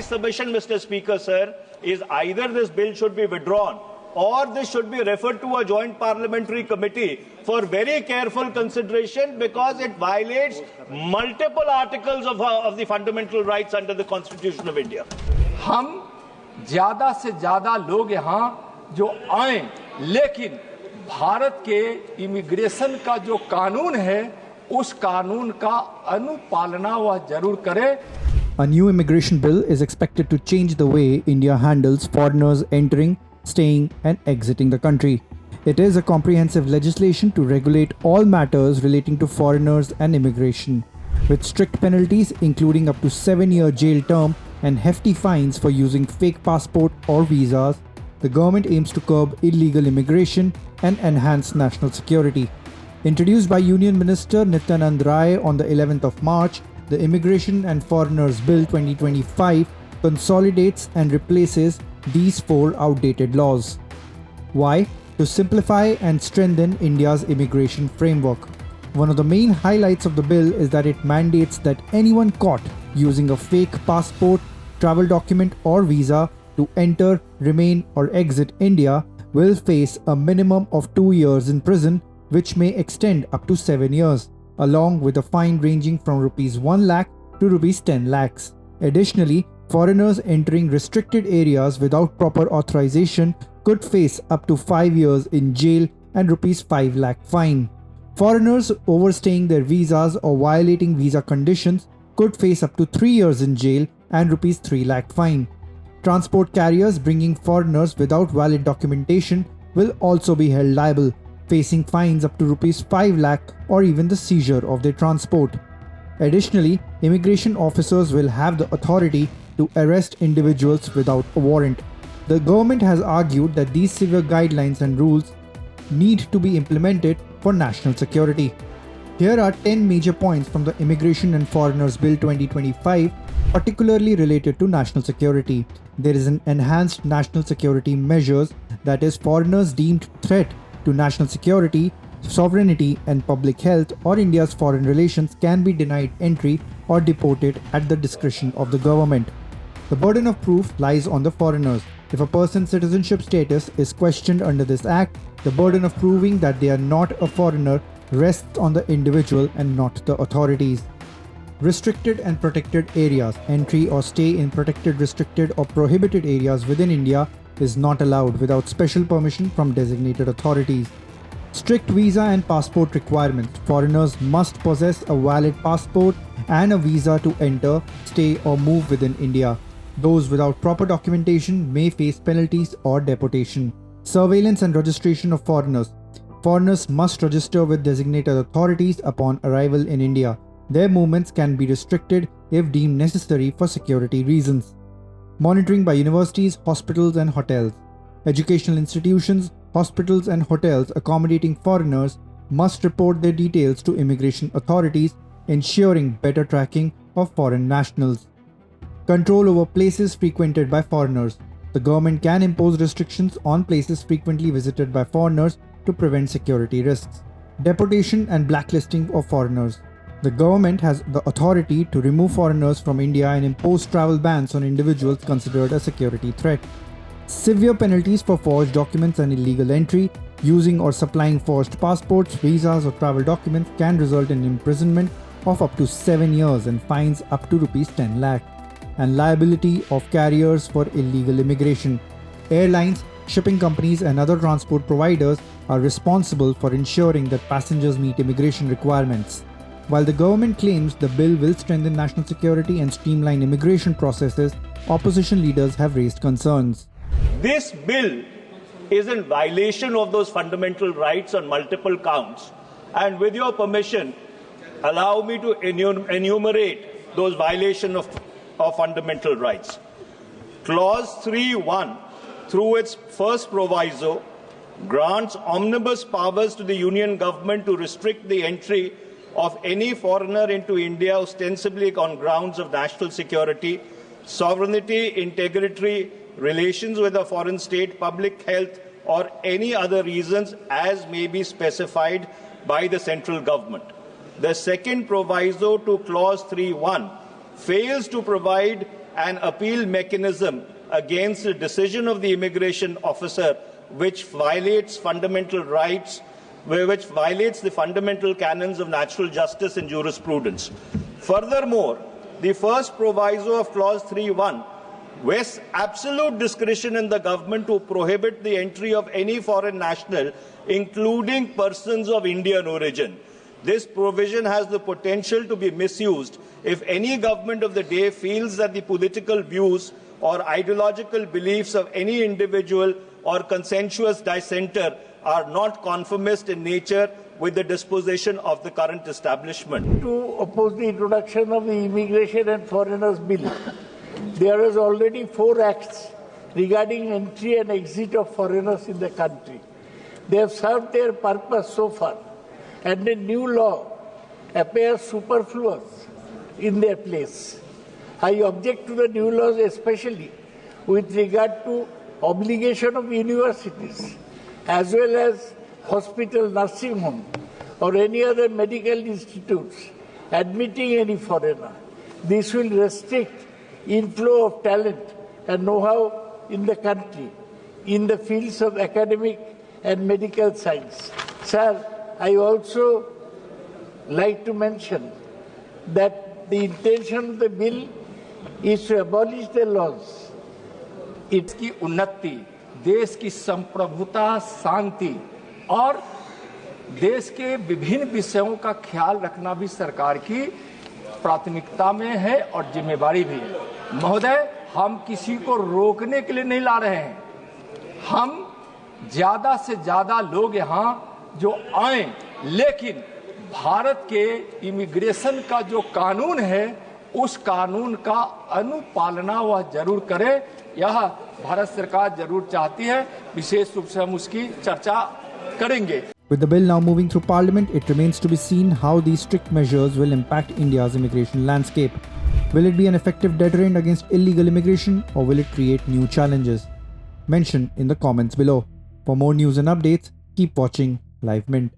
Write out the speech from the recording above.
submission, Mr. Speaker, sir, is either this bill should be withdrawn or this should be referred to a joint parliamentary committee for very careful consideration, because it violates multiple articles of the fundamental rights under the Constitution of India. हम ज्यादा से ज्यादा लोग यहाँ जो आए, लेकिन भारत के इमिग्रेशन का जो कानून है उस कानून का अनुपालना वह जरूर करे. A new immigration bill is expected to change the way India handles foreigners entering, staying and exiting the country. It is a comprehensive legislation to regulate all matters relating to foreigners and immigration, with strict penalties including up to 7-year jail term and hefty fines for using fake passport or visas. The government aims to curb illegal immigration and enhance national security. Introduced by Union Minister Nityanand Rai on the 11th of March, the Immigration and Foreigners Bill 2025 consolidates and replaces these 4 outdated laws. Why? To simplify and strengthen India's immigration framework. One of the main highlights of the bill is that it mandates that anyone caught using a fake passport, travel document or visa to enter, remain or exit India will face a minimum of 2 years in prison, which may extend up to 7 years, along with a fine ranging from Rs 1 lakh to Rs 10 lakhs. Additionally, foreigners entering restricted areas without proper authorization could face up to 5 years in jail and Rs 5 lakh fine. Foreigners overstaying their visas or violating visa conditions could face up to 3 years in jail and Rs 3 lakh fine. Transport carriers bringing foreigners without valid documentation will also be held liable, facing fines up to Rs 5 lakh or even the seizure of their transport. Additionally, immigration officers will have the authority to arrest individuals without a warrant. The government has argued that these severe guidelines and rules need to be implemented for national security. Here are 10 major points from the Immigration and Foreigners Bill 2025, particularly related to national security. There is an enhanced national security measures, that is, foreigners deemed threat to national security, sovereignty and public health or India's foreign relations can be denied entry or deported at the discretion of the government. The burden of proof lies on the foreigners. If a person's citizenship status is questioned under this act, the burden of proving that they are not a foreigner rests on the individual and not the authorities. Restricted and protected areas. Entry or stay in protected, restricted or prohibited areas within India is not allowed without special permission from designated authorities. Strict visa and passport requirements. Foreigners must possess a valid passport and a visa to enter, stay or move within India. Those without proper documentation may face penalties or deportation. Surveillance and registration of foreigners. Foreigners must register with designated authorities upon arrival in India. Their movements can be restricted if deemed necessary for security reasons. Monitoring by universities, hospitals and hotels. Educational institutions, hospitals and hotels accommodating foreigners must report their details to immigration authorities, ensuring better tracking of foreign nationals. Control over places frequented by foreigners. The government can impose restrictions on places frequently visited by foreigners to prevent security risks. Deportation and blacklisting of foreigners. The government has the authority to remove foreigners from India and impose travel bans on individuals considered a security threat. Severe penalties for forged documents and illegal entry. Using or supplying forged passports, visas or travel documents can result in imprisonment of up to 7 years and fines up to Rs 10 lakh. And liability of carriers for illegal immigration. Airlines, shipping companies and other transport providers are responsible for ensuring that passengers meet immigration requirements. While the government claims the bill will strengthen national security and streamline immigration processes, opposition leaders have raised concerns. This bill is in violation of those fundamental rights on multiple counts. And with your permission, allow me to enumerate those violations of fundamental rights. Clause 3.1, through its first proviso, grants omnibus powers to the Union government to restrict the entry of any foreigner into India ostensibly on grounds of national security, sovereignty, integrity, relations with a foreign state, public health, or any other reasons as may be specified by the central government. The second proviso to Clause 3.1 fails to provide an appeal mechanism against the decision of the immigration officer which violates fundamental rights, which violates the fundamental canons of natural justice and jurisprudence. Furthermore, the first proviso of Clause 3.1 vests absolute discretion in the government to prohibit the entry of any foreign national, including persons of Indian origin. This provision has the potential to be misused if any government of the day feels that the political views or ideological beliefs of any individual or consensuous dissenter are not conformist in nature with the disposition of the current establishment. To oppose the introduction of the Immigration and Foreigners Bill, there is already 4 acts regarding entry and exit of foreigners in the country. They have served their purpose so far, and a new law appears superfluous in their place. I object to the new laws, especially with regard to obligation of universities, as well as hospital, nursing home, or any other medical institutes admitting any foreigner. This will restrict inflow of talent and know-how in the country in the fields of academic and medical science. Sir, I also like to mention that the intention of the bill is to abolish the laws. इसकी उन्नति, देश की संप्रभुता, शांति और देश के विभिन्न विषयों का ख्याल रखना भी सरकार की प्राथमिकता में है और जिम्मेवारी भी है। महोदय, हम किसी को रोकने के लिए नहीं ला रहे हैं। हम ज्यादा से ज्यादा लोग यहाँ जो आए, लेकिन भारत के इमिग्रेशन का जो कानून है उस कानून का अनुपालना वह जरूर करे। यह भारत सरकार जरूर चाहती है, विशेष रूप से हम उसकी चर्चा करेंगे। With the bill now moving through Parliament, it remains to be seen how these strict measures will impact India's immigration landscape. Will it be an effective deterrent against illegal immigration, or will it create new challenges? Mention in the comments below. For more news and updates, keep watching Live Mint.